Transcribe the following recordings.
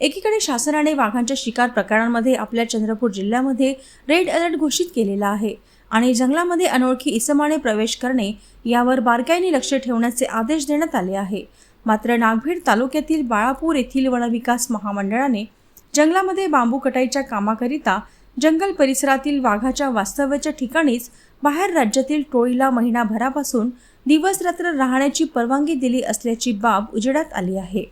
एकीकडे शासनाने वाघांच्या शिकार प्रकरणांमध्ये आपल्या चंद्रपूर जिल्ह्यामध्ये रेड अलर्ट घोषित केलेला आहे आणि जंगलामध्ये अनोळखी इसमाने प्रवेश करणे यावर बारकाईने लक्ष ठेवण्याचे आदेश देण्यात आले आहे। मात्र नागभीड तालुक्यातील बाळापूर येथील वनविकास महामंडळाने जंगलामध्ये बांबू कटाईच्या कामाकरिता जंगल परिसरातील वाघाच्या वास्तव्याच्या ठिकाणीच बाहेर राज्यातील टोळीला महिनाभरापासून दिवस रात्र राहण्याची परवानगी दिली असल्याची बाब उजेडात आली आहे।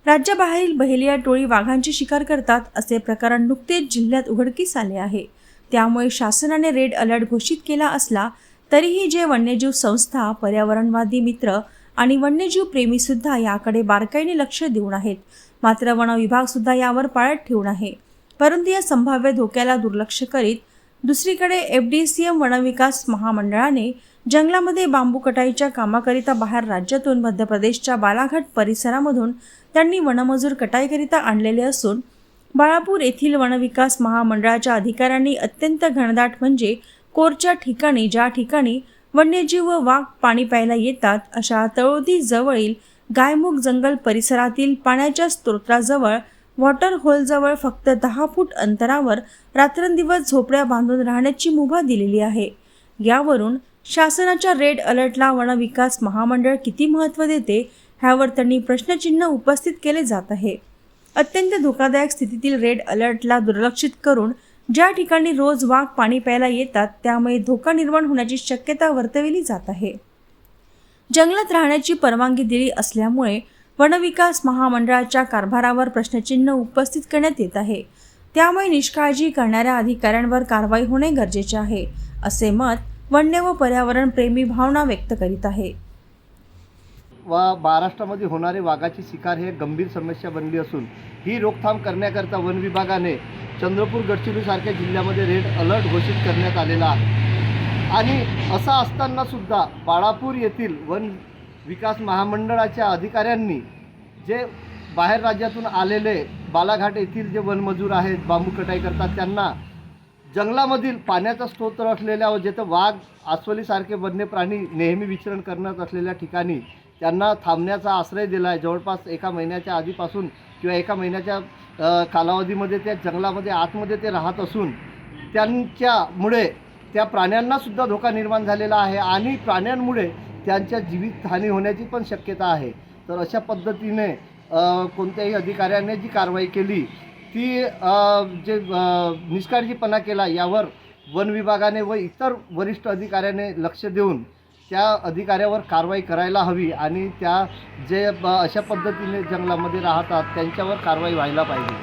राज्याबाहेरील बहेलिया टोळी वाघांची शिकार करतात असे प्रकरण नुकतेच जिल्ह्यात उघडकीस आले आहे। त्यामुळे शासनाने रेड अलर्ट घोषित केला असला तरीही जे वन्यजीव संस्था, पर्यावरणवादी मित्र आणि वन्यजीव प्रेमी सुद्धा याकडे बारकाईने लक्ष देऊन आहेत। मात्र वन विभाग सुद्धा यावर पाळत ठेवून आहे। परंतु या संभाव्य धोक्याला दुर्लक्ष करीत दुसरीकडे FDCM वनविकास महामंडळाने जंगलामध्ये बांबू कटाईच्या कामाकरिता बाहेर राज्यातून मध्य प्रदेशच्या बालाघाट परिसरामधून त्यांनी वनमजूर कटाईकरिता आणलेले असून बाळापूर येथील वनविकास महामंडळाच्या अधिकाऱ्यांनी अत्यंत घनदाट म्हणजे कोरच्या ठिकाणी ज्या ठिकाणी वन्यजीव व वाघ पाणी प्यायला येतात अशा तळोदी जवळील गायमुख जंगल परिसरातील पाण्याच्या स्त्रोताजवळ वॉटर होलजवळ फक्त 10 फूट अंतरावर रात्रंदिवस झोपड्या बांधून राहण्याची मुभा दिलेली आहे। यावरून शासनाच्या रेड अलर्टला वनविकास महामंडळ किती महत्त्व देते ह्यावर त्यांनी प्रश्नचिन्ह उपस्थित केले जात आहे। अत्यंत धोकादायक स्थितीतील रेड अलर्टला दुर्लक्षित करून ज्या ठिकाणी रोज वाघ पाणी प्यायला येतात त्यामुळे धोका निर्माण होण्याची शक्यता वर्तविली जात आहे। जंगलात राहण्याची परवानगी दिली असल्यामुळे वनविकास महामंडळाच्या कारभारावर प्रश्नचिन्ह उपस्थित करण्यात येत आहे। त्यामुळे निष्काळजी करणाऱ्या अधिकाऱ्यांवर कारवाई होणे गरजेचे आहे असे मत वन्य व पर्यावरण प्रेमी भावना व्यक्त करीत आहे। महाराष्ट्रामध्ये होणारे वाघाची शिकार हे गंभीर समस्या बनली असून ही रोकथाम करण्याकरता वन विभागाने चंद्रपूर गडचिरोलीसारख्या जिल्ह्यामध्ये रेड अलर्ट घोषित करण्यात आलेला आहे। आणि असं असताना सुद्धा बाळापूर येथील वन विकास महामंडळाच्या अधिकाऱ्यांनी जे बाहेर राज्यातून आलेले बालाघाट येथील जे वनमजूर आहेत, बांबू कटाई करतात, त्यांना जंगलामधील पाण्याचा स्रोत असलेल्या व जिथं वाघ, अस्वलीसारखे वन्य प्राणी नेहमी विचरण करत असलेल्या ठिकाणी त्यांना थांबण्याचा आश्रय दिला आहे। जवळपास 1 महिन्याच्या आधीपासून किंवा 1 महिन्याच्या कालावधीमध्ये त्या जंगलामध्ये आतमध्ये ते राहत असून त्यांच्यामुळे त्या प्राण्यांनासुद्धा धोका निर्माण झालेला आहे आणि प्राण्यांमुळे त्यांच्या जीवितहानी होण्याची पण शक्यता आहे। तर अशा पद्धतीने कोणत्याही अधिकाऱ्याने जी कारवाई केली ती जे निष्काळजीपणा केला यावर वन विभागाने व इतर वरिष्ठ अधिकाऱ्याने लक्ष देऊन त्या अधिकाऱ्यावर कारवाई करायला हवी आणि त्या जे अशा पद्धतीने जंगलामध्ये राहतात त्यांच्यावर कारवाई व्हायला पाहिजे।